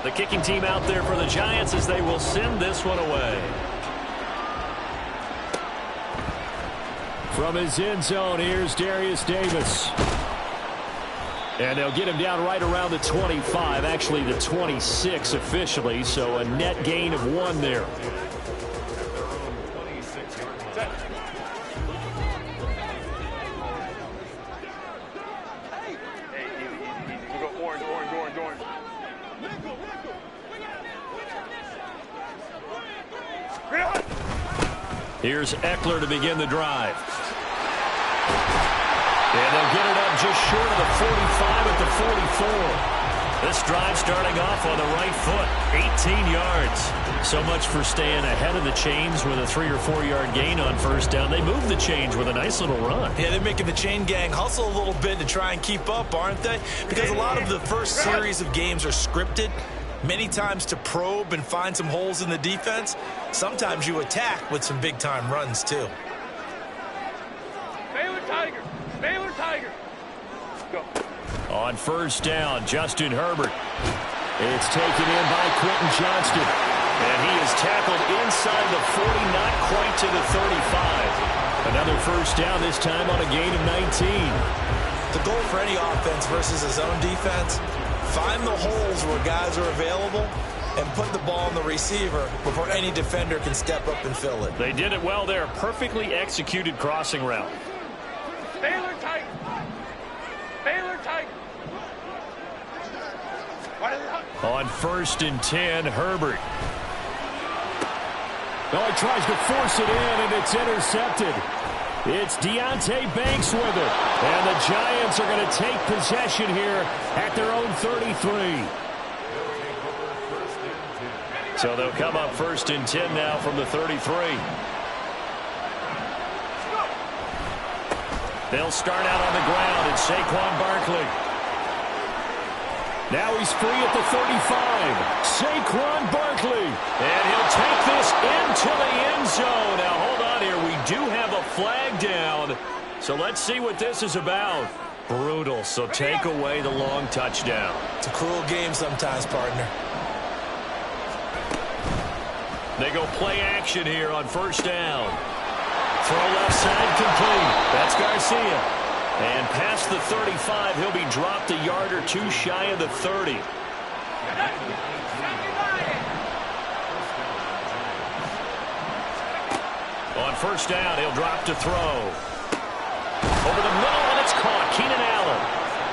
The kicking team out there for the Giants as they will send this one away. From his end zone, here's Darius Davis. And they'll get him down right around the 25, actually the 26 officially, so a net gain of 1 there. Here's Eckler to begin the drive. And they'll get it up just short of the 45 at the 44. This drive starting off on the right foot, 18 yards. So much for staying ahead of the chains with a 3 or 4 yard gain on first down. They move the chains with a nice little run. Yeah, they're making the chain gang hustle a little bit to try and keep up, aren't they? Because a lot of the first series of games are scripted. Many times to probe and find some holes in the defense. Sometimes you attack with some big-time runs, too. Baylor Tiger. Baylor Tiger. Go. On first down, Justin Herbert. It's taken in by Quentin Johnston. And he is tackled inside the 40, not quite to the 35. Another first down, this time on a gain of 19. The goal for any offense versus a zone defense, find the holes where guys are available and put the ball on the receiver before any defender can step up and fill it. They did it well there. Perfectly executed crossing route. Baylor Tiger. Baylor Tiger. On first and 10, Herbert. Oh, he tries to force it in, and it's intercepted. It's Deonte Banks with it. And the Giants are going to take possession here at their own 33. So they'll come up first and 10 now from the 33. They'll start out on the ground. It's Saquon Barkley. Now he's free at the 35. Saquon Barkley. And he'll take this into the end zone. Now, hold on here. We do have a flag down. So let's see what this is about. Brutal. So take away the long touchdown. It's a cruel game sometimes, partner. They go play action here on first down. Throw left side complete. That's Garcia. And past the 35, he'll be dropped a yard or two shy of the 30. On first down, he'll drop to throw. Over the middle, and it's caught. Keenan Allen.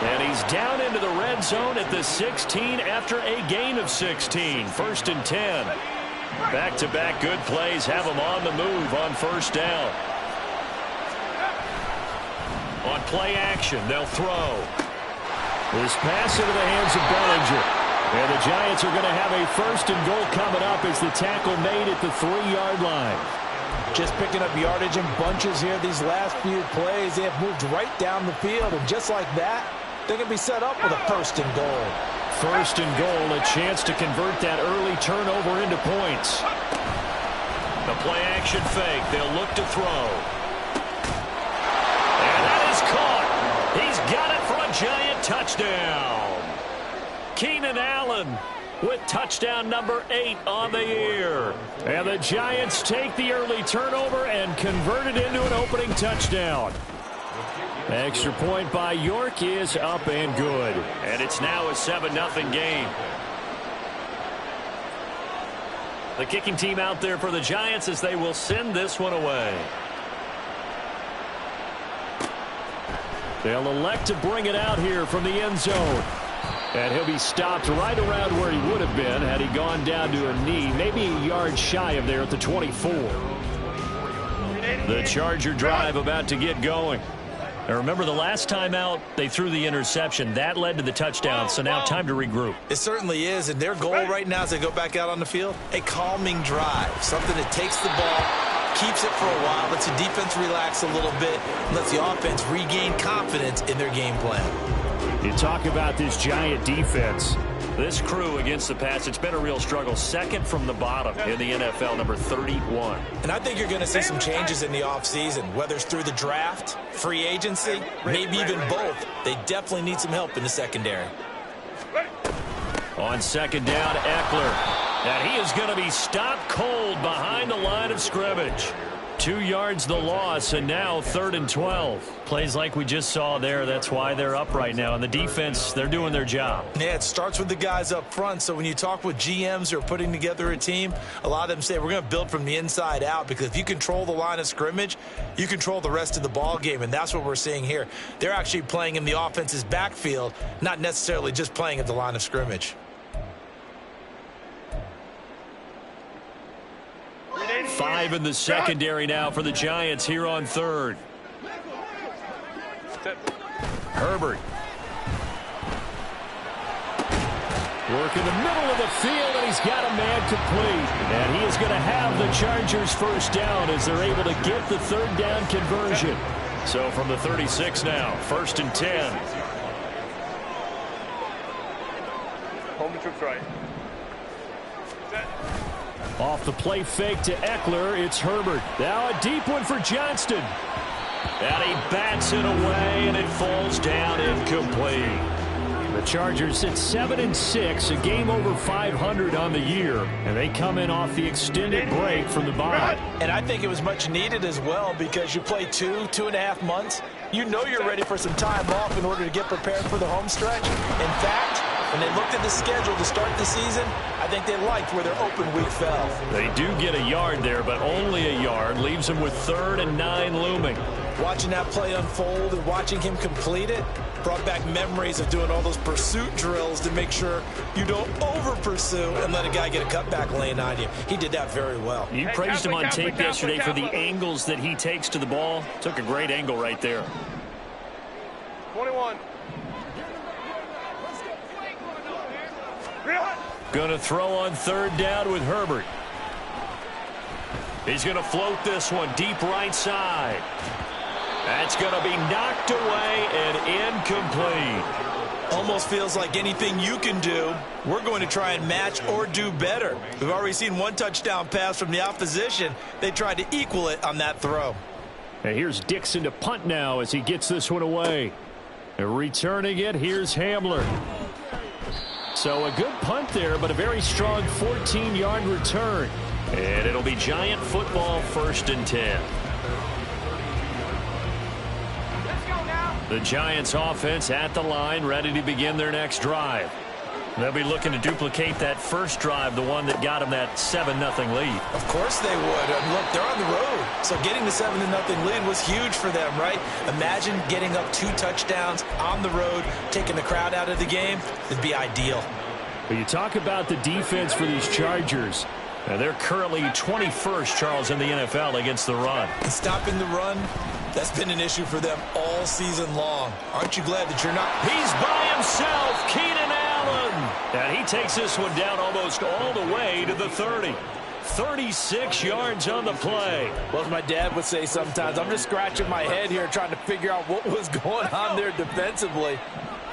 And he's down into the red zone at the 16 after a gain of 16. First and 10. Back-to-back good plays have him on the move on first down. On play action, they'll throw. This pass into the hands of Bellinger. And the Giants are going to have a first and goal coming up as the tackle made at the 3-yard line. Just picking up yardage in bunches here. These last few plays, they have moved right down the field. And just like that, they can be set up with a first and goal. First and goal, a chance to convert that early turnover into points. The play action fake. They'll look to throw. And that is caught. He's got it for a Giant touchdown. Keenan Allen with touchdown number 8 on the year. And the Giants take the early turnover and convert it into an opening touchdown. Extra point by York is up and good. And it's now a 7-0 game. The kicking team out there for the Giants as they will send this one away. They'll elect to bring it out here from the end zone. And he'll be stopped right around where he would have been had he gone down to a knee, maybe a yard shy of there at the 24. The Charger drive about to get going. Now remember, the last time out, they threw the interception. That led to the touchdown, so now time to regroup. It certainly is, and their goal right now as they go back out on the field, a calming drive, something that takes the ball, keeps it for a while, lets the defense relax a little bit, and lets the offense regain confidence in their game plan. You talk about this Giant defense. This crew against the pass, it's been a real struggle. Second from the bottom in the NFL, number 31. And I think you're going to see some changes in the offseason, whether it's through the draft, free agency, maybe even both. They definitely need some help in the secondary. On second down, Eckler. And he is going to be stopped cold behind the line of scrimmage. 2 yards the loss, and now 3rd and 12. Plays like we just saw there. That's why they're up right now. And the defense, they're doing their job. Yeah, it starts with the guys up front. So when you talk with GMs who are putting together a team, a lot of them say we're going to build from the inside out, because if you control the line of scrimmage, you control the rest of the ball game, and that's what we're seeing here. They're actually playing in the offense's backfield, not necessarily just playing at the line of scrimmage. 5 in the secondary now for the Giants here on 3rd. Herbert. Working the middle of the field, and he's got a man complete. And he is going to have the Chargers first down as they're able to get the 3rd down conversion. So from the 36 now, 1st and 10. Home troops right. Off the play fake to Eckler, it's Herbert. Now a deep one for Johnston. And he bats it away, and it falls down incomplete. The Chargers sit 7-6, a game over 500 on the year, and they come in off the extended break from the bye. And I think it was much needed as well, because you play 2.5 months. You know you're ready for some time off in order to get prepared for the home stretch. In fact, when they looked at the schedule to start the season, I think they liked where their open week fell. They do get a yard there, but only a yard. Leaves them with 3rd and 9 looming. Watching that play unfold and watching him complete it brought back memories of doing all those pursuit drills to make sure you don't over-pursue and let a guy get a cutback lane on you. He did that very well. You praised him on tape yesterday for the angles that he takes to the ball. Took a great angle right there. 21. Going to throw on 3rd down with Herbert. He's going to float this one deep right side. That's going to be knocked away and incomplete. Almost feels like anything you can do, we're going to try and match or do better. We've already seen 1 touchdown pass from the opposition. They tried to equal it on that throw. And here's Dixon to punt now as he gets this one away. And returning it, here's Hamler. So a good punt there, but a very strong 14-yard return. And it'll be Giant football, 1st and 10. The Giants offense at the line, ready to begin their next drive. They'll be looking to duplicate that first drive, the one that got them that 7-0 lead. Of course they would. Look, they're on the road. So getting the 7-0 lead was huge for them, right? Imagine getting up 2 touchdowns on the road, taking the crowd out of the game. It'd be ideal. But you talk about the defense for these Chargers. They're currently 21st, Charles, in the NFL against the run. And stopping the run, that's been an issue for them all season long. Aren't you glad that you're not? He's by himself, Keenan Allen. And he takes this one down almost all the way to the 30. 36 yards on the play. Well, as my dad would say sometimes, I'm just scratching my head here trying to figure out what was going on there defensively.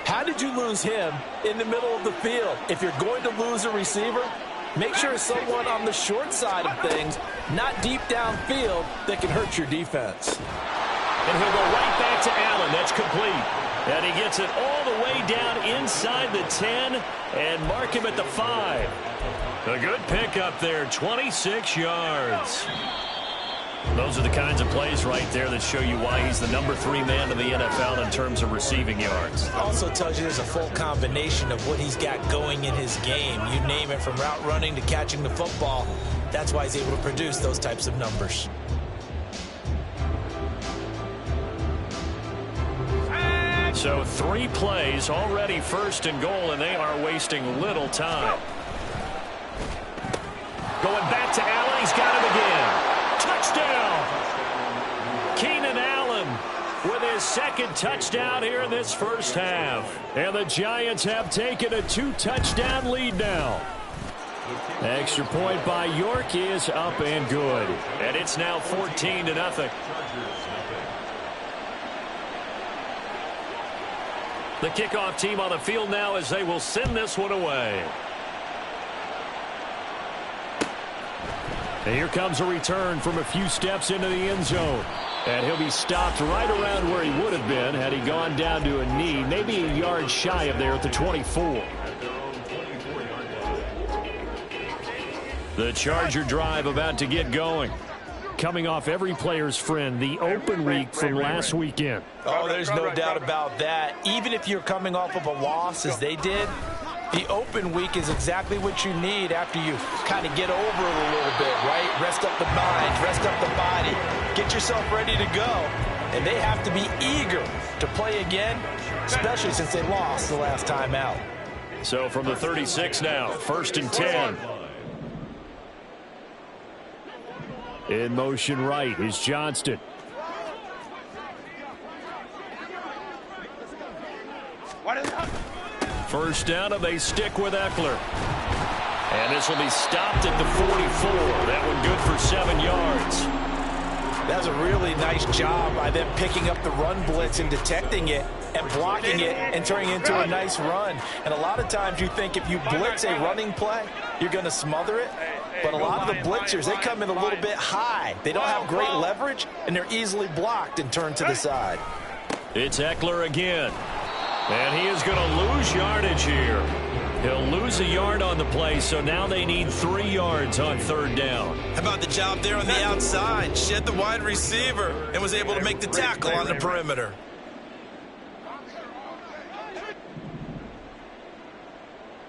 How did you lose him in the middle of the field? If you're going to lose a receiver, make sure it's someone on the short side of things, not deep downfield, that can hurt your defense. And he'll go right back to Allen. That's complete. And he gets it all the way down inside the 10 and mark him at the 5. A good pickup there, 26 yards. Those are the kinds of plays right there that show you why he's the number 3 man in the NFL in terms of receiving yards. Also tells you there's a full combination of what he's got going in his game. You name it, from route running to catching the football. That's why he's able to produce those types of numbers. So 3 plays, already 1st and goal, and they are wasting little time. Going back to Allen, he's got him again. Touchdown! Keenan Allen with his 2nd touchdown here in this first half. And the Giants have taken a 2-touchdown lead now. Extra point by York is up and good. And it's now 14-0. The kickoff team on the field now as they will send this one away. And here comes a return from a few steps into the end zone. And he'll be stopped right around where he would have been had he gone down to a knee, maybe a yard shy of there at the 24. The Charger drive about to get going. Coming off every player's friend, the open week from last weekend. Oh, there's no doubt about that. Even if you're coming off of a loss as they did, the open week is exactly what you need after you kind of get over it a little bit, right? Rest up the mind, rest up the body, get yourself ready to go. And they have to be eager to play again, especially since they lost the last time out. So from the 36 now, 1st and 10. In motion right is Johnston. First down, and they stick with Eckler. And this will be stopped at the 44. That one good for 7 yards. That's a really nice job by them picking up the run blitz and detecting it and blocking it and turning it into a nice run. And a lot of times you think if you blitz a running play, you're going to smother it. But a lot of the blitzers, they come in a little bit high. They don't have great leverage, and they're easily blocked and turned to the side. It's Eckler again. And he is going to lose yardage here. He'll lose a yard on the play, so now they need 3 yards on 3rd down. How about the job there on the outside? Shed the wide receiver and was able to make the tackle on the perimeter.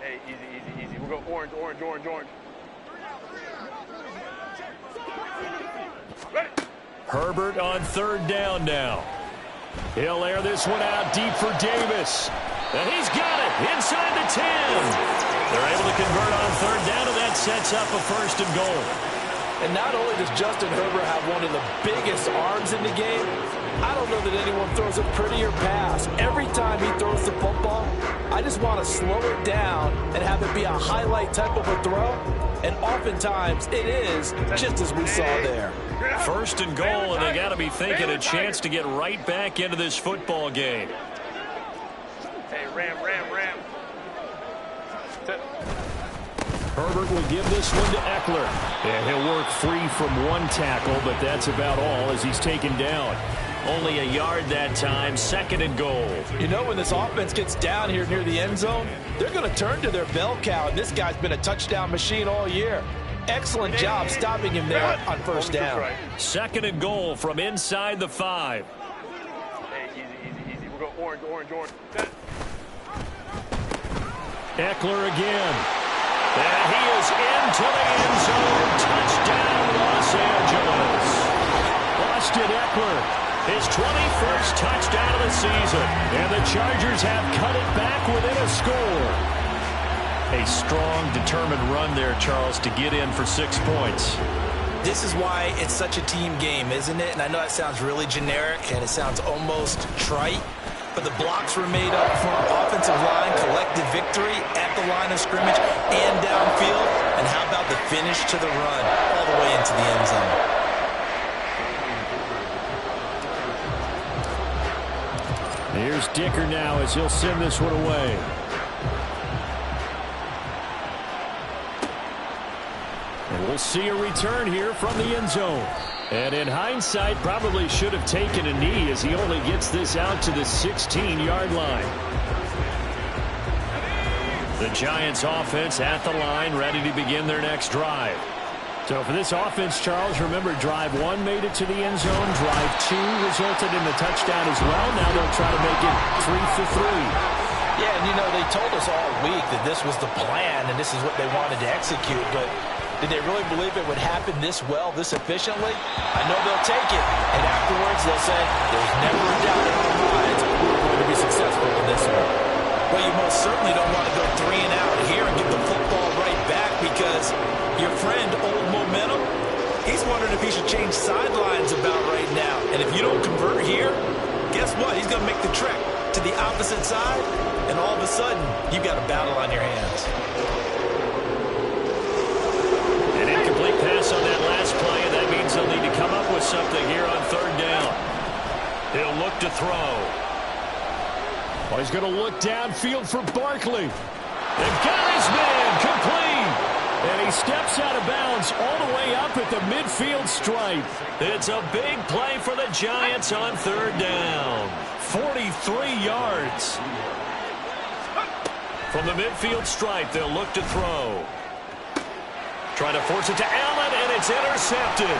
Hey, easy. We'll go orange. Ready. Herbert on 3rd down now. He'll air this one out deep for Davis. And he's got it inside the 10. They're able to convert on 3rd down, and that sets up a 1st and goal. And not only does Justin Herbert have one of the biggest arms in the game, I don't know that anyone throws a prettier pass. Every time he throws the football, I just want to slow it down and have it be a highlight type of a throw. And oftentimes it is, just as we saw there. 1st and goal, and they got to be thinking a chance to get right back into this football game. Hey, ram. Herbert will give this one to Eckler. And he'll work free from one tackle, but that's about all as he's taken down. Only a yard that time, 2nd and goal. You know, when this offense gets down here near the end zone, they're going to turn to their bell cow, and this guy's been a touchdown machine all year. Excellent job stopping him there on 1st down. 2nd and goal from inside the 5. Hey, easy. We'll go orange. Eckler again. And he is into the end zone. Touchdown, Los Angeles. Austin Eckler, his 21st touchdown of the season. And the Chargers have cut it back within a score. A strong, determined run there, Charles, to get in for 6 points. This is why it's such a team game, isn't it? And I know that sounds really generic and it sounds almost trite, but the blocks were made up front, offensive line, collective victory at the line of scrimmage and downfield. And how about the finish to the run all the way into the end zone? Here's Dicker now as he'll send this one away. And we'll see a return here from the end zone. And in hindsight, probably should have taken a knee as he only gets this out to the 16-yard line. The Giants offense at the line, ready to begin their next drive. So for this offense, Charles, remember drive 1 made it to the end zone. Drive 2 resulted in the touchdown as well. Now they'll try to make it 3 for 3. Yeah, and you know, they told us all week that this was the plan and this is what they wanted to execute, but did they really believe it would happen this well, this efficiently? I know they'll take it, and afterwards they'll say, there's never a doubt in our minds we're going to be successful in this one. Well, you most certainly don't want to go 3 and out here and get the football right back because your friend, Old Momentum, he's wondering if he should change sidelines about right now. And if you don't convert here, guess what? He's going to make the trek to the opposite side, and all of a sudden, you've got a battle on your hands. An incomplete pass on that last play, and that means they'll need to come up with something here on 3rd down. He'll look to throw. Well, he's going to look downfield for Barkley. They've got his man complete. And he steps out of bounds all the way up at the midfield stripe. It's a big play for the Giants on 3rd down. 43 yards. From the midfield stripe, they'll look to throw. Trying to force it to Allen, and it's intercepted.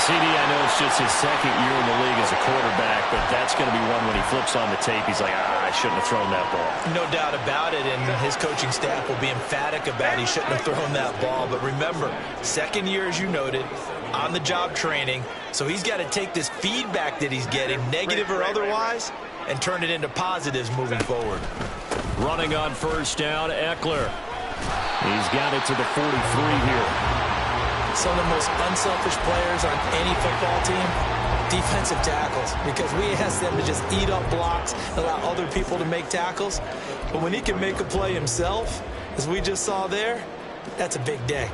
CD, I know it's just his second year in the league as a quarterback, but that's going to be one when he flips on the tape, he's like, I shouldn't have thrown that ball. No doubt about it, and his coaching staff will be emphatic about he shouldn't have thrown that ball. But remember, second year, as you noted, on-the-job training, so he's got to take this feedback that he's getting, negative or otherwise, and turn it into positives moving forward. Running on first down, Eckler. He's got it to the 43 here. Some of the most unselfish players on any football team, defensive tackles, because we ask them to just eat up blocks, allow other people to make tackles. But when he can make a play himself, as we just saw there, that's a big day.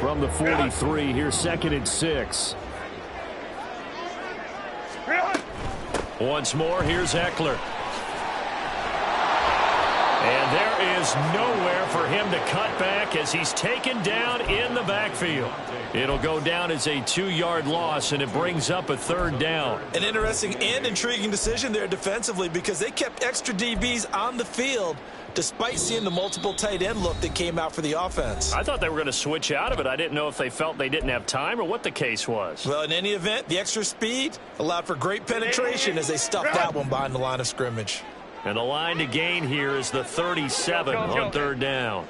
From the 43, here's 2nd and 6. Once more, here's Eckler. And there is nowhere for him to cut back as he's taken down in the backfield. It'll go down as a 2-yard loss, and it brings up a 3rd down. An interesting and intriguing decision there defensively because they kept extra DBs on the field despite seeing the multiple tight end look that came out for the offense. I thought they were going to switch out of it. I didn't know if they felt they didn't have time or what the case was. Well, in any event, the extra speed allowed for great penetration as they stuffed that one behind the line of scrimmage. And the line to gain here is the 37 on 3rd down.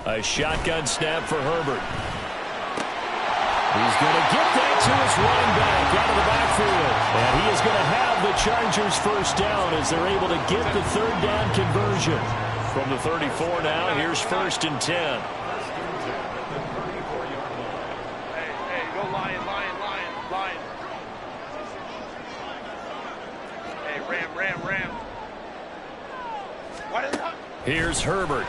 A shotgun snap for Herbert. He's going to get that to his running back out of the backfield. And he is going to have the Chargers first down as they're able to get the 3rd down conversion. From the 34 now, here's 1st and 10. Ram. Here's Herbert.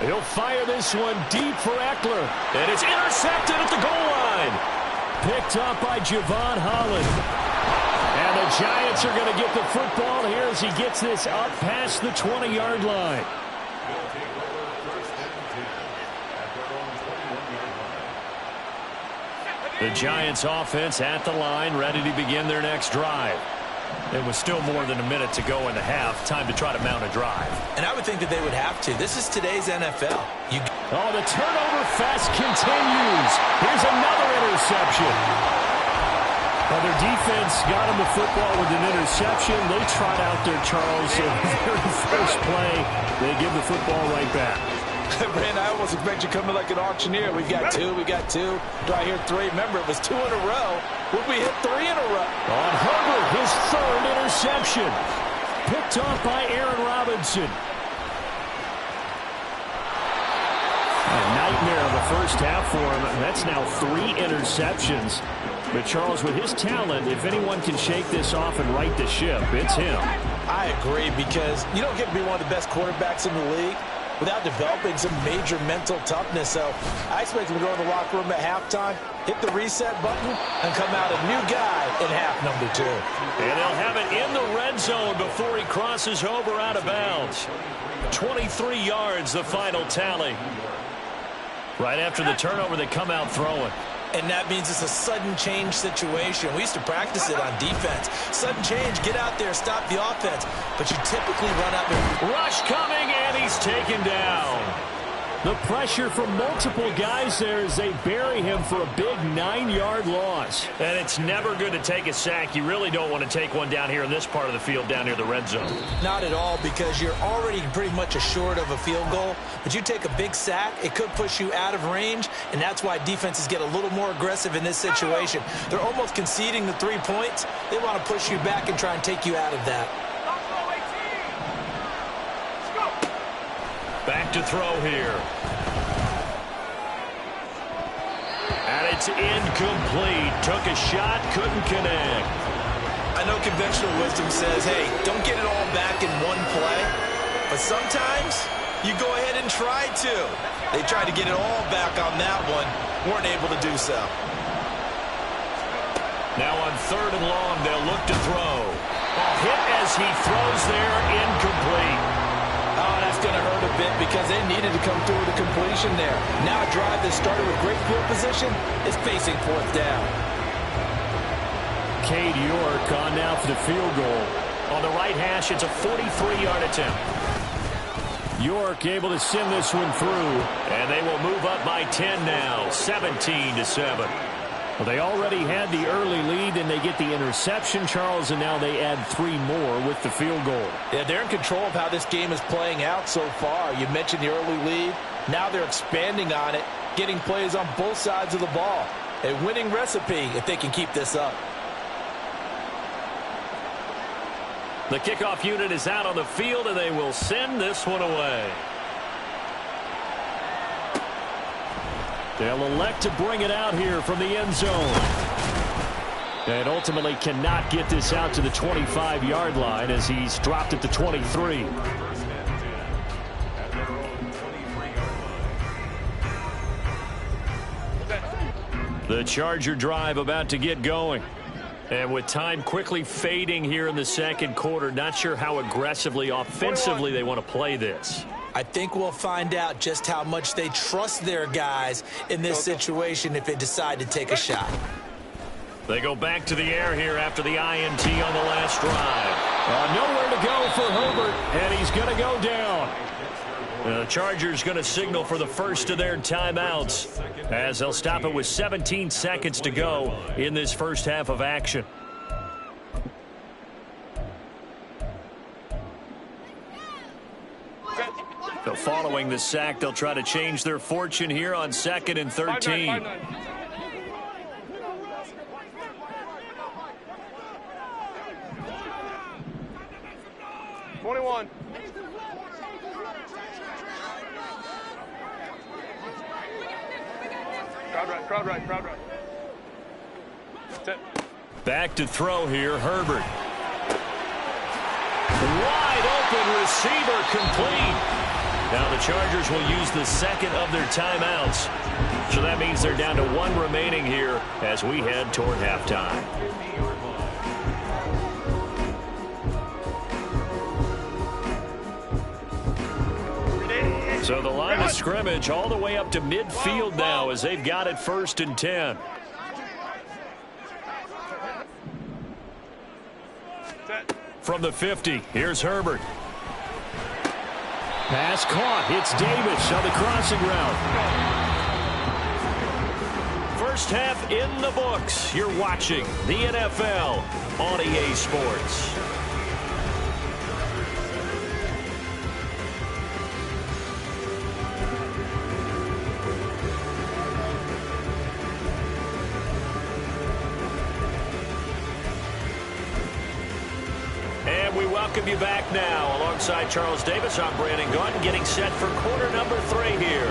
He'll fire this one deep for Eckler. And it's intercepted at the goal line. Picked up by Javon Holland. And the Giants are going to get the football here as he gets this up past the 20-yard line. The Giants offense at the line, ready to begin their next drive. It was still more than a minute to go in the half. Time to try to mount a drive. And I would think that they would have to. This is today's NFL. Oh, the turnover fest continues. Here's another interception. Well, their defense got him the football with an interception. They trot out there, Charles. So the very first play, they give the football right back. Brand, I almost expect you coming like an auctioneer. We've got two. Do I hear 3? Remember, it was 2 in a row. Would we hit 3 in a row? On Herbert, his 3rd interception. Picked off by Aaron Robinson. A nightmare of the first half for him. That's now 3 interceptions. But Charles, with his talent, if anyone can shake this off and right the ship, it's him. I agree, because you don't get to be one of the best quarterbacks in the league without developing some major mental toughness. So I expect him to go in the locker room at halftime, hit the reset button, and come out a new guy in half number 2. And they'll have it in the red zone before he crosses over out of bounds. 23 yards, the final tally. Right after the turnover, they come out throwing. And that means it's a sudden change situation. We used to practice it on defense. Sudden change, get out there, stop the offense. But you typically run out there. Rush coming, and he's taken down. The pressure from multiple guys there as they bury him for a big 9-yard loss. And it's never good to take a sack. You really don't want to take one down here in this part of the field down near the red zone. Not at all, because you're already pretty much assured of a field goal. But you take a big sack, it could push you out of range, and that's why defenses get a little more aggressive in this situation. They're almost conceding the 3 points. They want to push you back and try and take you out of that. Back to throw here. And it's incomplete. Took a shot, couldn't connect. I know conventional wisdom says, hey, don't get it all back in one play. But sometimes you go ahead and try to. They tried to get it all back on that one. Weren't able to do so. Now on 3rd and long, they'll look to throw. Hit as he throws there, incomplete. Oh, that's going to hurt a bit because they needed to come through with a completion there. Now a drive that started with great field position is facing 4th down. Cade York on now for the field goal. On the right hash, it's a 43-yard attempt. York able to send this one through, and they will move up by 10 now, 17-7. Well, they already had the early lead, and they get the interception, Charles, and now they add 3 more with the field goal. Yeah, they're in control of how this game is playing out so far. You mentioned the early lead. Now they're expanding on it, getting plays on both sides of the ball. A winning recipe if they can keep this up. The kickoff unit is out on the field, and they will send this one away. They'll elect to bring it out here from the end zone. And ultimately cannot get this out to the 25-yard line as he's dropped at the 23. The Charger drive about to get going. And with time quickly fading here in the second quarter, not sure how aggressively, offensively they want to play this. I think we'll find out just how much they trust their guys in this situation if they decide to take a shot. They go back to the air here after the INT on the last drive. Nowhere to go for Herbert, and he's going to go down. The Chargers going to signal for the first of their timeouts as they'll stop it with 17 seconds to go in this first half of action. So following the sack, they'll try to change their fortune here on 2nd and 13. 5-9. 21. Crowd right. Set. Back to throw here, Herbert. Wide open receiver, complete. Now the Chargers will use the second of their timeouts. So that means they're down to 1 remaining here as we head toward halftime. So the line of scrimmage all the way up to midfield now as they've got it 1st and 10. From the 50, here's Herbert. Pass caught. It's Davis on the crossing route. First half in the books. You're watching the NFL on EA Sports. Welcome you back now. Alongside Charles Davis, I'm Brandon Gaudin, getting set for quarter number 3 here.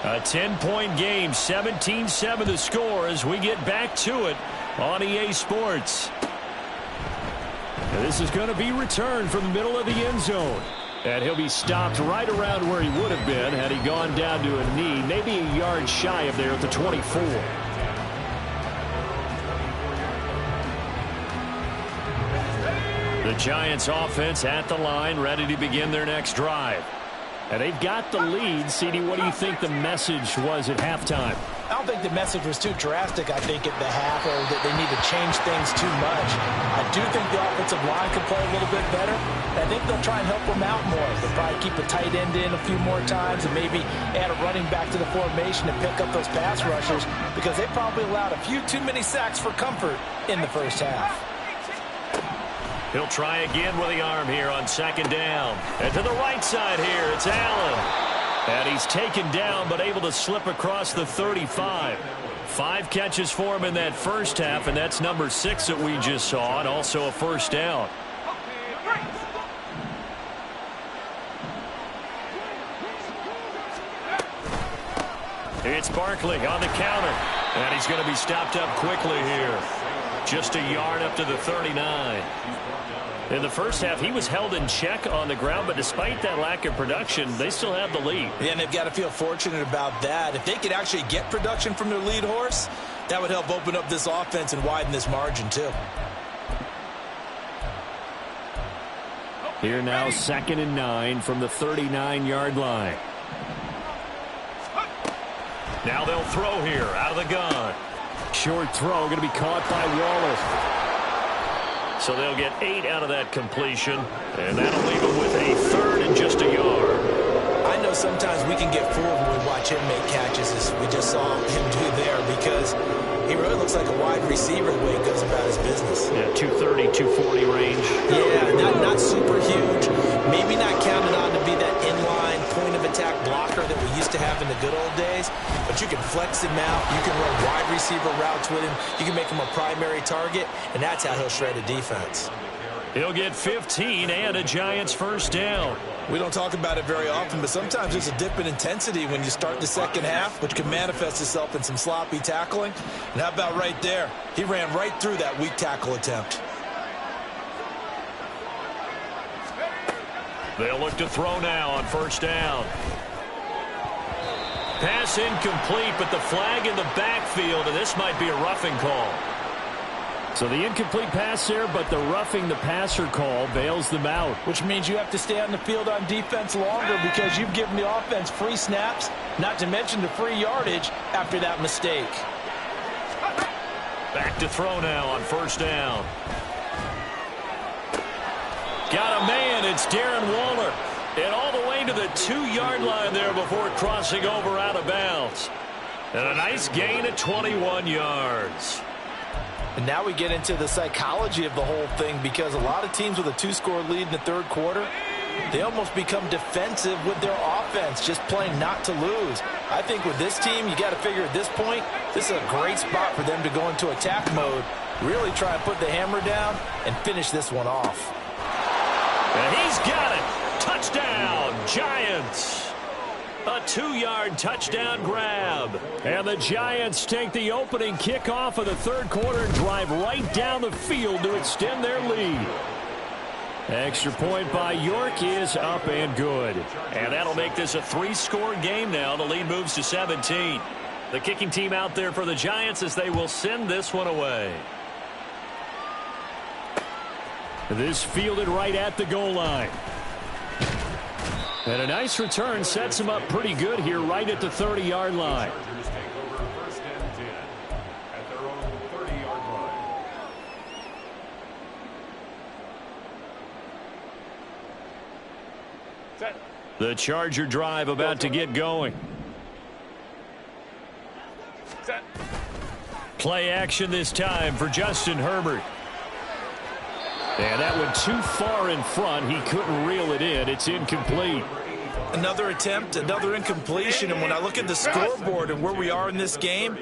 A 10-point game, 17-7 the score as we get back to it on EA Sports. Now this is going to be returned from the middle of the end zone. And he'll be stopped right around where he would have been had he gone down to a knee, maybe a yard shy of there at the 24. The Giants offense at the line, ready to begin their next drive. And they've got the lead. CD, what do you think the message was at halftime? I don't think the message was too drastic, I think, at the half, or that they need to change things too much. I do think the offensive line could play a little bit better. I think they'll try and help them out more. They'll probably keep a tight end in a few more times and maybe add a running back to the formation and pick up those pass rushers because they probably allowed a few too many sacks for comfort in the first half. He'll try again with the arm here on 2nd down. And to the right side here, it's Allen. And he's taken down but able to slip across the 35. 5 catches for him in that first half, and that's number 6 that we just saw, and also a first down. It's Barkley on the counter. And he's going to be stopped up quickly here. Just a yard up to the 39. In the first half, he was held in check on the ground, but despite that lack of production, they still have the lead. Yeah, and they've got to feel fortunate about that. If they could actually get production from their lead horse, that would help open up this offense and widen this margin, too. Here now, 2nd and 9 from the 39-yard line. Now they'll throw here out of the gun. Short throw going to be caught by Waller. So they'll get 8 out of that completion, and that'll leave them with a third and just a yard. I know sometimes we can get fooled when we watch him make catches, as we just saw him do there, because he really looks like a wide receiver the way he goes about his business. Yeah, 230, 240 range. Yeah, not super huge. Maybe not counted on to be that inline point-of-attack blocker that we used to have in the good old days, but you can flex him out. You can run wide receiver routes with him. You can make him a primary target, and that's how he'll shred a defense. He'll get 15 and a Giants first down. We don't talk about it very often, but sometimes there's a dip in intensity when you start the second half, which can manifest itself in some sloppy tackling. And how about right there? He ran right through that weak tackle attempt. They'll look to throw now on first down. Pass incomplete, but the flag in the backfield, and this might be a roughing call. So the incomplete pass there, but the roughing the passer call bails them out. Which means you have to stay on the field on defense longer because you've given the offense free snaps, not to mention the free yardage after that mistake. Back to throw now on first down. Got a man, it's Darren Waller. And all the way to the 2-yard line there before crossing over out of bounds. And a nice gain at 21 yards. And now we get into the psychology of the whole thing, because a lot of teams with a 2-score lead in the third quarter, they almost become defensive with their offense, just playing not to lose. I think with this team, you got to figure at this point, this is a great spot for them to go into attack mode, really try and put the hammer down and finish this one off. And he's got it. Touchdown, Giants. A 2-yard touchdown grab. And the Giants take the opening kickoff of the third quarter and drive right down the field to extend their lead. Extra point by York is up and good. And that'll make this a 3-score game now. The lead moves to 17. The kicking team out there for the Giants as they will send this one away. This fielded right at the goal line. And a nice return sets him up pretty good here right at the 30-yard line. The Charger drive about to get going. Play action this time for Justin Herbert. And that went too far in front. He couldn't reel it in. It's incomplete. Another attempt, another incompletion, and when I look at the scoreboard and where we are in this game,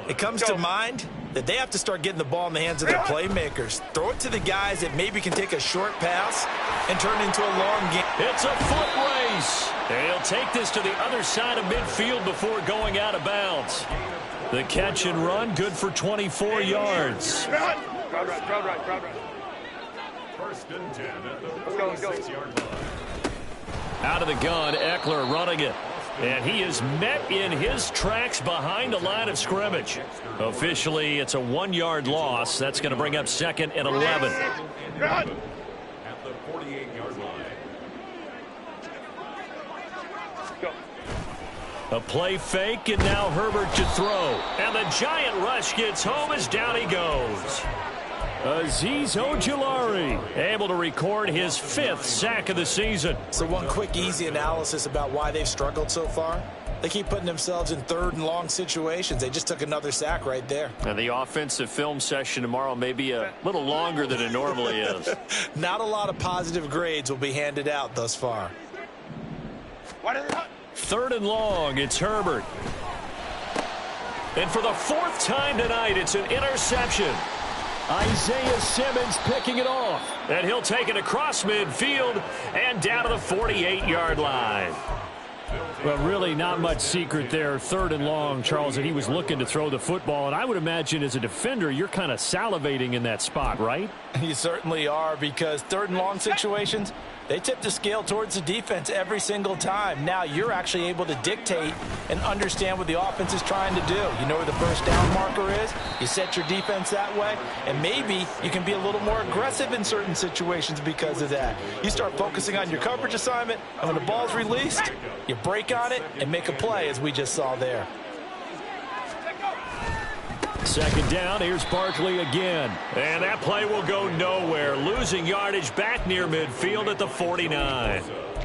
it comes to mind that they have to start getting the ball in the hands of their playmakers. Throw it to the guys that maybe can take a short pass and turn into a long game. It's a foot race. And he'll take this to the other side of midfield before going out of bounds. The catch and run, good for 24 yards. Crowd right. First and 10 at the 46-yard line. Out of the gun, Eckler running it. And he is met in his tracks behind the line of scrimmage. Officially, it's a 1-yard loss. That's going to bring up second and 11. At the 48-yard line. A play fake, and now Herbert to throw. And the giant rush gets home as down he goes. Azeez Ojulari able to record his 5th sack of the season. So one quick, easy analysis about why they've struggled so far. They keep putting themselves in third and long situations. They just took another sack right there. And the offensive film session tomorrow may be a little longer than it normally is. Not a lot of positive grades will be handed out thus far. Third and long, it's Herbert. And for the 4th time tonight, it's an interception. Isaiah Simmons picking it off. And he'll take it across midfield and down to the 48-yard line. Well, really not much secret there. 3rd and long, Charles, and he was looking to throw the football. And I would imagine as a defender, you're kind of salivating in that spot, right? You certainly are, because 3rd and long situations, they tip the scale towards the defense every single time. Now you're actually able to dictate and understand what the offense is trying to do. You know where the first down marker is. You set your defense that way, and maybe you can be a little more aggressive in certain situations because of that. You start focusing on your coverage assignment, and when the ball's released, you break on it and make a play, as we just saw there. Second down, here's Barkley again. And that play will go nowhere. Losing yardage back near midfield at the 49.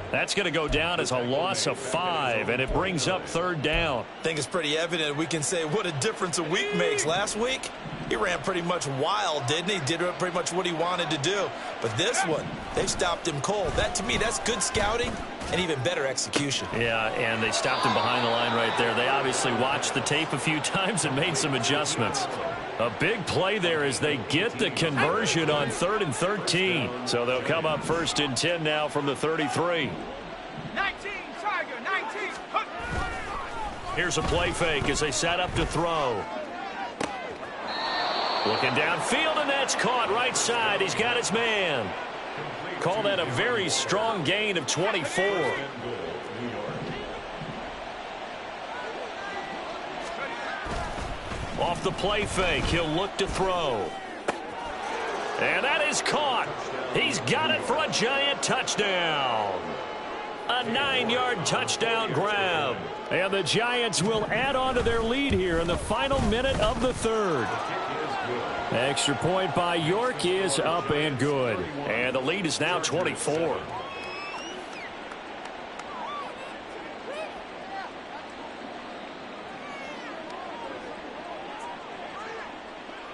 That's going to go down as a loss of 5, and it brings up third down. I think it's pretty evident. We can say what a difference a week makes. Last week, he ran pretty much wild, didn't he? Did pretty much what he wanted to do. But this one, they stopped him cold. That, to me, that's good scouting and even better execution. Yeah, and they stopped him behind the line right there. They obviously watched the tape a few times and made some adjustments. A big play there as they get the conversion on 3rd and 13. So they'll come up 1st and 10 now from the 33. 19, Tiger, 19. Here's a play fake as they set up to throw. Looking downfield, and that's caught right side. He's got his man. Call that a very strong gain of 24. Off the play fake, he'll look to throw. And that is caught. He's got it for a giant touchdown. A 9-yard touchdown grab. And the Giants will add on to their lead here in the final minute of the 3rd. Extra point by York is up and good. And the lead is now 24.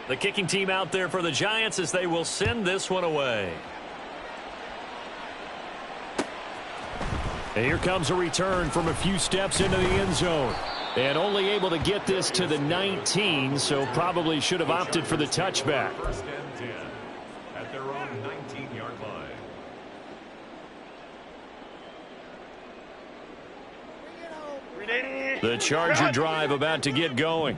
The kicking team out there for the Giants as they will send this one away. And here comes a return from a few steps into the end zone. And only able to get this to the 19, so probably should have opted for the touchback. 1st and 10 at their own 19-yard line. The Charger drive about to get going.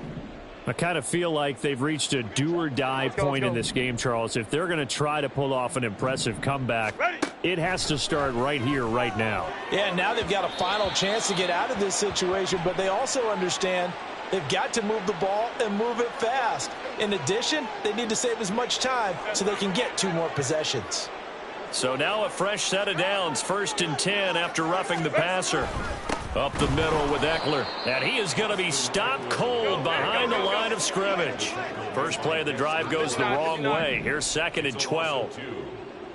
I kind of feel like they've reached a do-or-die point in this game, Charles. If they're going to try to pull off an impressive comeback, it has to start right here, right now. Yeah, now they've got a final chance to get out of this situation, but they also understand they've got to move the ball and move it fast. In addition, they need to save as much time so they can get 2 more possessions. So now a fresh set of downs, 1st and 10 after roughing the passer. Up the middle with Eckler. And he is going to be stopped cold behind the line of scrimmage. First play of the drive goes the wrong way. Here's 2nd and 12.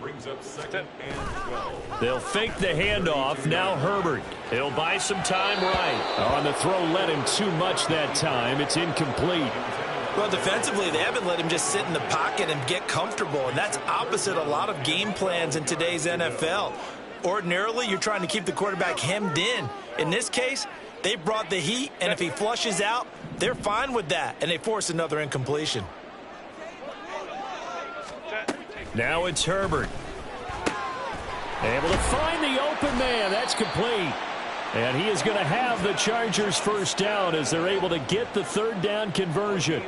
Brings up 2nd and 12. They'll fake the handoff. Now Herbert. He'll buy some time right. On the throw, let him too much that time. It's incomplete. Well, defensively, they haven't let him just sit in the pocket and get comfortable, and that's opposite a lot of game plans in today's NFL. Ordinarily, you're trying to keep the quarterback hemmed in. In this case, they brought the heat, and if he flushes out, they're fine with that, and they force another incompletion. Now it's Herbert. Able to find the open man. That's complete. And he is going to have the Chargers' first down as they're able to get the 3rd down conversion.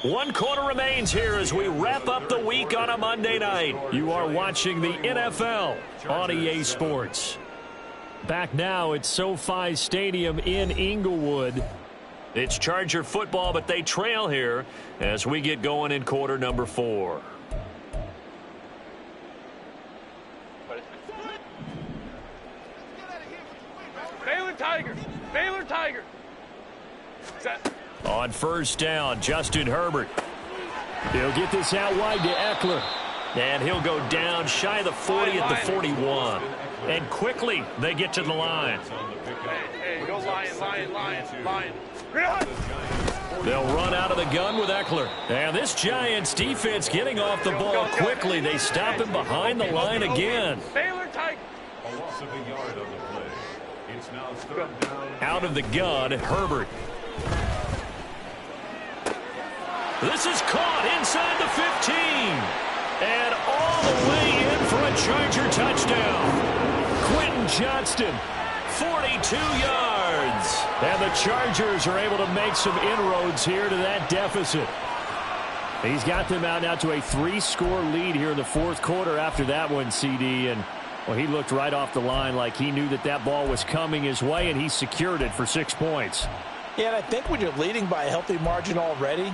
1 quarter remains here as we wrap up the week on a Monday night. You are watching the NFL on EA Sports. Back now at SoFi Stadium in Inglewood. It's Charger football, but they trail here as we get going in quarter number 4. Baylor Tiger. Baylor Tiger. Set. On 1st down, Justin Herbert. He'll get this out wide to Eckler. And he'll go down shy of the 40 at the 41. And quickly, they get to the line. Hey, go Lion. They'll run out of the gun with Eckler. And this Giants defense getting off the ball quickly. They stop him behind the line again. Baylor Tiger. A loss of a yard on the play. It's now 3rd down. Out of the gun, Herbert. This is caught inside the 15. And all the way in for a Charger touchdown. Quentin Johnston, 42 yards. And the Chargers are able to make some inroads here to that deficit. He's got them out now to a 3-score lead here in the 4th quarter after that one, CD. And, well, he looked right off the line like he knew that that ball was coming his way, and he secured it for 6 points. Yeah, and I think when you're leading by a healthy margin already,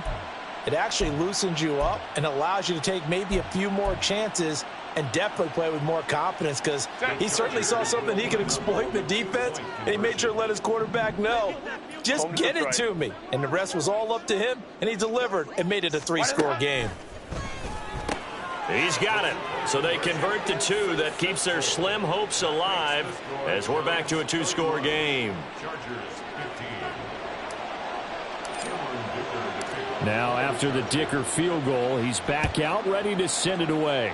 it actually loosens you up and allows you to take maybe a few more chances and definitely play with more confidence because he certainly saw something he could exploit in the defense, and he made sure to let his quarterback know, just get it to me. And the rest was all up to him, and he delivered and made it a 3-score game. He's got it. So they convert to 2. That keeps their slim hopes alive as we're back to a 2-score game. Now after the Dicker field goal, he's back out ready to send it away.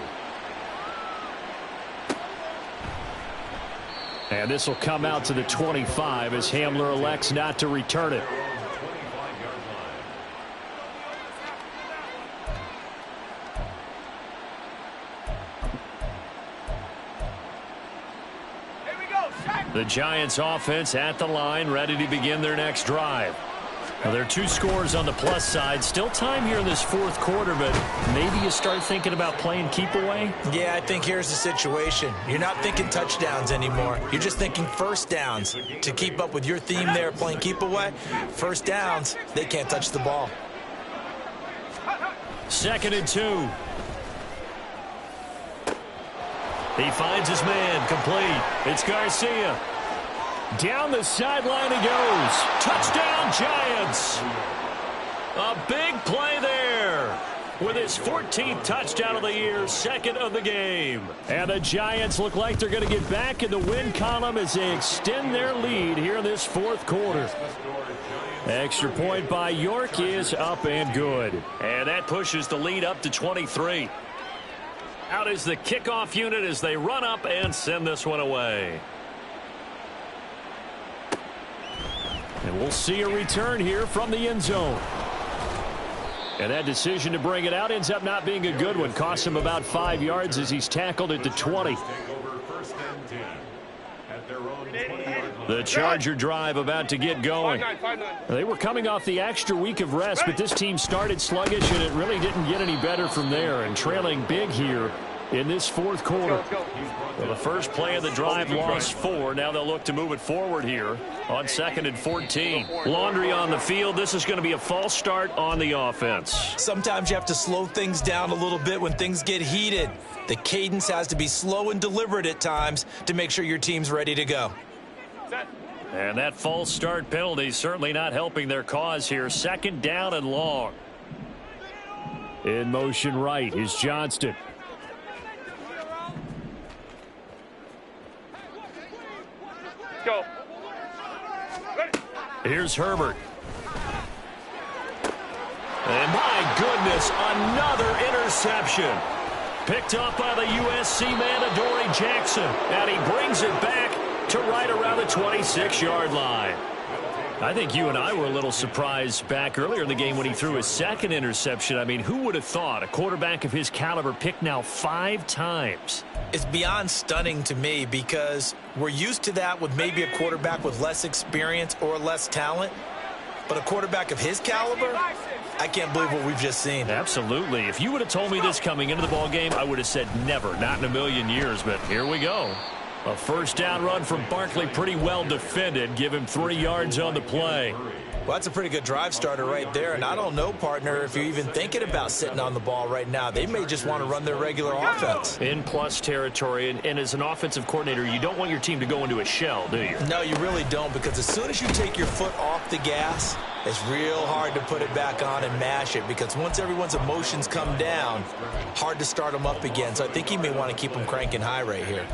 And this will come out to the 25 as Hamler elects not to return it. The Giants offense at the line, ready to begin their next drive. Now, there are 2 scores on the plus side. Still time here in this 4th quarter, but maybe you start thinking about playing keep away? Yeah, I think here's the situation. You're not thinking touchdowns anymore. You're just thinking first downs. To keep up with your theme there, playing keep away, first downs, they can't touch the ball. 2nd and 2. He finds his man, complete. It's Garcia. Down the sideline he goes. Touchdown, Giants. A big play there. With his 14th touchdown of the year, 2nd of the game. And the Giants look like they're going to get back in the win column as they extend their lead here in this 4th quarter. Extra point by York is up and good. And that pushes the lead up to 23. Out is the kickoff unit as they run up and send this one away. And we'll see a return here from the end zone. And that decision to bring it out ends up not being a good one. Costs him about 5 yards as he's tackled at the 20. The Charger drive about to get going. They were coming off the extra week of rest, but this team started sluggish, and it really didn't get any better from there. And trailing big here in this 4th quarter. Well, the first play of the drive lost 4. Now they'll look to move it forward here on 2nd and 14. Laundry on the field. This is going to be a false start on the offense. Sometimes you have to slow things down a little bit when things get heated. The cadence has to be slow and deliberate at times to make sure your team's ready to go. And that false start penalty certainly not helping their cause here. 2nd down and long. In motion right is Johnston. Go. Here's Herbert. And my goodness, another interception. Picked up by the USC man, Adoree Jackson. And he brings it back to right around the 26-yard line. I think you and I were a little surprised back earlier in the game when he threw his 2nd interception. I mean, who would have thought a quarterback of his caliber picked now 5 times? It's beyond stunning to me because we're used to that with maybe a quarterback with less experience or less talent. But a quarterback of his caliber, I can't believe what we've just seen. Absolutely. If you would have told me this coming into the ballgame, I would have said never, not in a million years. But here we go. A first down run from Barkley, pretty well defended. Give him 3 yards on the play. Well, that's a pretty good drive starter right there. And I don't know, partner, if you're even thinking about sitting on the ball right now. They may just want to run their regular offense. In plus territory, and as an offensive coordinator, you don't want your team to go into a shell, do you? No, you really don't, because as soon as you take your foot off the gas, it's real hard to put it back on and mash it, because once everyone's emotions come down, hard to start them up again. So I think you may want to keep them cranking high right here.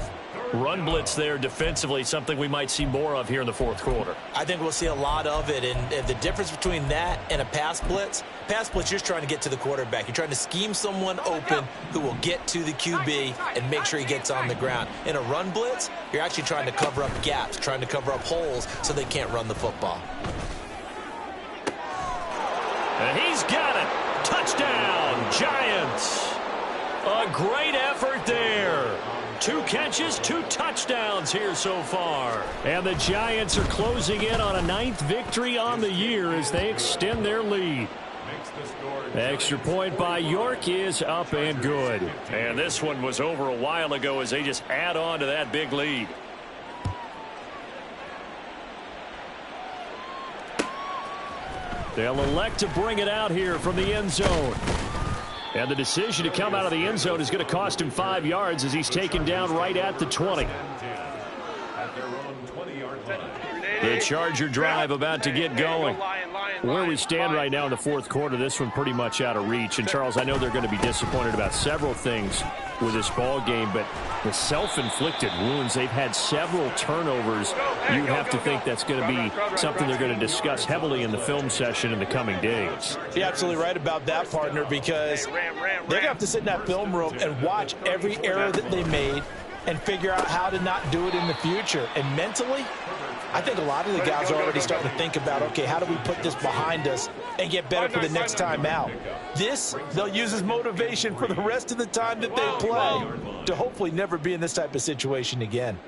Run blitz there defensively, something we might see more of here in the 4th quarter. I think we'll see a lot of it, and the difference between that and a pass blitz, you're just trying to get to the quarterback. You're trying to scheme someone open who will get to the QB and make sure he gets on the ground. In a run blitz, you're actually trying to cover up gaps, trying to cover up holes so they can't run the football. And he's got it. Touchdown, Giants. A great effort there. 2 catches, 2 touchdowns here so far. And the Giants are closing in on a 9th victory on the year as they extend their lead. Extra point by York is up and good. And this one was over a while ago as they just add on to that big lead. They'll elect to bring it out here from the end zone. And the decision to come out of the end zone is going to cost him 5 yards as he's taken down right at the 20. At their own 20-yard line. The Charger drive about to get going. Where we stand right now in the fourth quarter, this one pretty much out of reach. And, Charles, I know they're going to be disappointed about several things with this ball game, but the self-inflicted wounds, they've had several turnovers. You have to think that's going to be something they're going to discuss heavily in the film session in the coming days. You're absolutely right about that, partner, because they're going to have to sit in that film room and watch every error that they made and figure out how to not do it in the future. And mentally, I think a lot of the guys are already starting to think about, okay, how do we put this behind us and get better for the next time out? This, they'll use as motivation for the rest of the time that they play to hopefully never be in this type of situation again.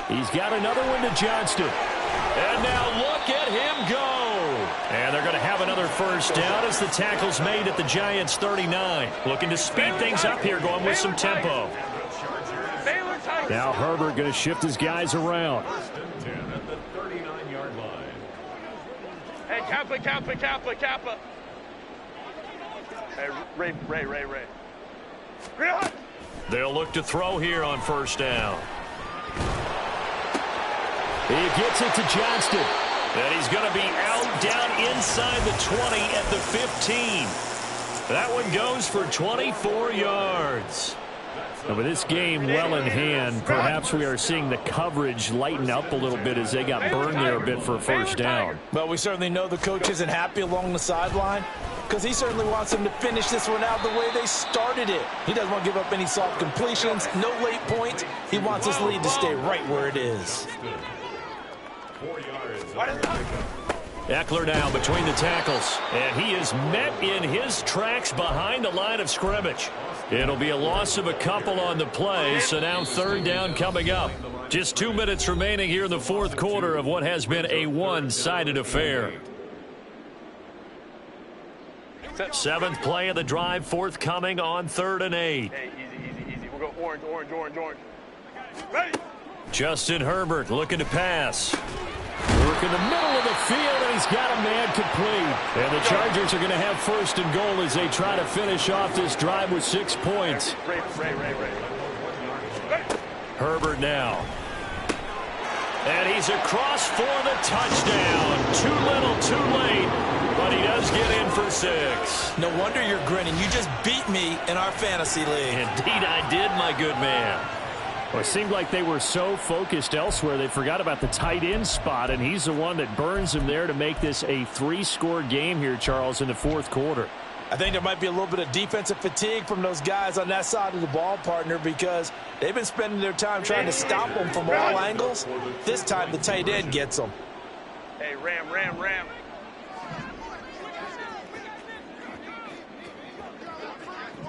He's got another one to Johnston. And now look at him go. And they're going to have another first down as the tackle's made at the Giants' 39. Looking to speed things up here, going with some tempo. Now Herbert going to shift his guys around. First and 10 at the 39-yard line. Hey, Kappa. Hey, Ray. They'll look to throw here on first down. He gets it to Johnston. And he's going to be out down inside the 20 at the 15. That one goes for 24 yards. Now, with this game well in hand, perhaps we are seeing the coverage lighten up a little bit as they got burned there a bit for a first down. Well, we certainly know the coach isn't happy along the sideline because he certainly wants them to finish this one out the way they started it. He doesn't want to give up any soft completions, no late points. He wants his lead to stay right where it is. 4 yards. Eckler now between the tackles, and he is met in his tracks behind the line of scrimmage. It'll be a loss of a couple on the play, so now third down coming up. Just 2 minutes remaining here in the fourth quarter of what has been a one-sided affair. Seventh play of the drive, forthcoming on 3rd and 8. Hey, easy. We'll go orange. Ready? Justin Herbert looking to pass. Work in the middle of the field, and he's got a man complete. And the Chargers are going to have first and goal as they try to finish off this drive with 6 points. Ray. Herbert now. And he's across for the touchdown. Too little, too late, but he does get in for 6. No wonder you're grinning. You just beat me in our fantasy league. Indeed I did, my good man. Well, it seemed like they were so focused elsewhere they forgot about the tight end spot, and he's the one that burns him there to make this a 3-score game here, Charles, in the fourth quarter. I think there might be a little bit of defensive fatigue from those guys on that side of the ball, partner, because they've been spending their time trying to stop them from all angles. This time the tight end gets them. Hey, Ram.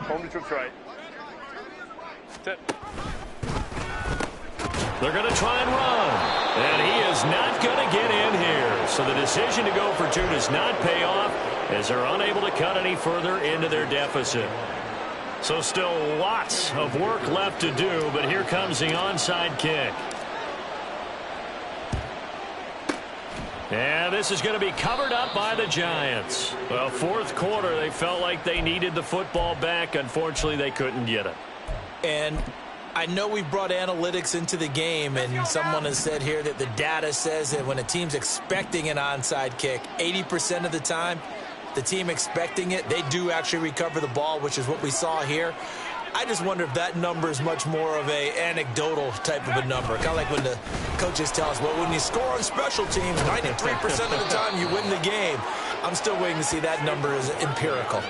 Home to troops right. They're going to try and run. And he is not going to get in here. So the decision to go for 2 does not pay off as they're unable to cut any further into their deficit. So still lots of work left to do, but here comes the onside kick. And this is going to be covered up by the Giants. Well, fourth quarter, they felt like they needed the football back. Unfortunately, they couldn't get it. And I know we brought analytics into the game, and someone has said here that the data says that when a team's expecting an onside kick, 80% of the time, the team expecting it, they do actually recover the ball, which is what we saw here. I just wonder if that number is much more of a anecdotal type of a number. Kind of like when the coaches tell us, well, when you score on special teams, 93% of the time you win the game. I'm still waiting to see that number is empirical.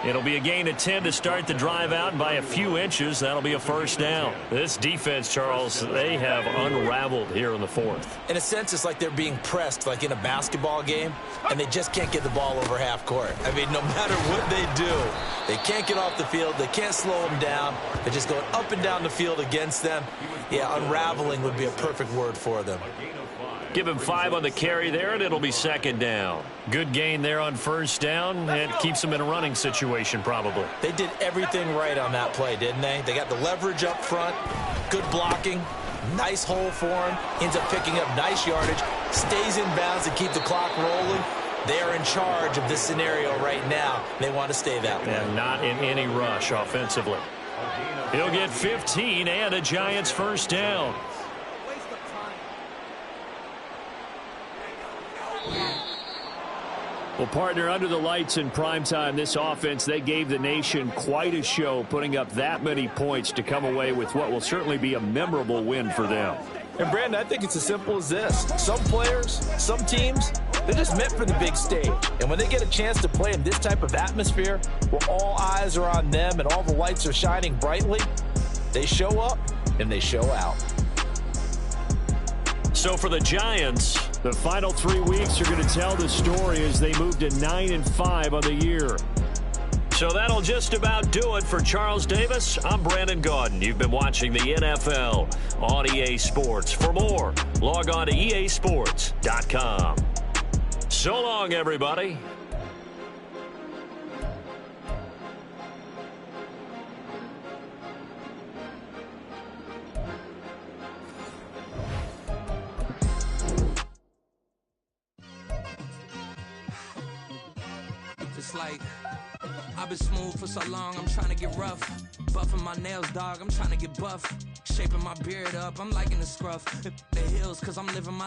It'll be a gain of 10 to start the drive out, and by a few inches, that'll be a first down. This defense, Charles, they have unraveled here in the fourth. In a sense, it's like they're being pressed, like in a basketball game, and they just can't get the ball over half court. I mean, no matter what they do, they can't get off the field. They can't slow them down. They're just going up and down the field against them. Yeah, unraveling would be a perfect word for them. Give him 5 on the carry there, and it'll be second down. Good gain there on first down, and keeps them in a running situation probably. They did everything right on that play, didn't they? They got the leverage up front, good blocking, nice hole for him, ends up picking up nice yardage, stays in bounds to keep the clock rolling. They are in charge of this scenario right now. They want to stay that way. And not in any rush offensively. He'll get 15 and a Giants first down. Well, partner, under the lights in primetime, this offense, they gave the nation quite a show, putting up that many points to come away with what will certainly be a memorable win for them. And, Brandon, I think it's as simple as this. Some players, some teams, they're just meant for the big stage. And when they get a chance to play in this type of atmosphere, where all eyes are on them and all the lights are shining brightly, they show up and they show out. So for the Giants, the final 3 weeks are going to tell the story as they move to 9-5 on the year. So that'll just about do it for Charles Davis. I'm Brandon Gaudin. You've been watching the NFL on EA Sports. For more, log on to easports.com. So long, everybody. It's like I've been smooth for so long, I'm trying to get rough. Buffing my nails, dog, I'm trying to get buff. Shaping my beard up, I'm liking the scruff. The hills, cause I'm living my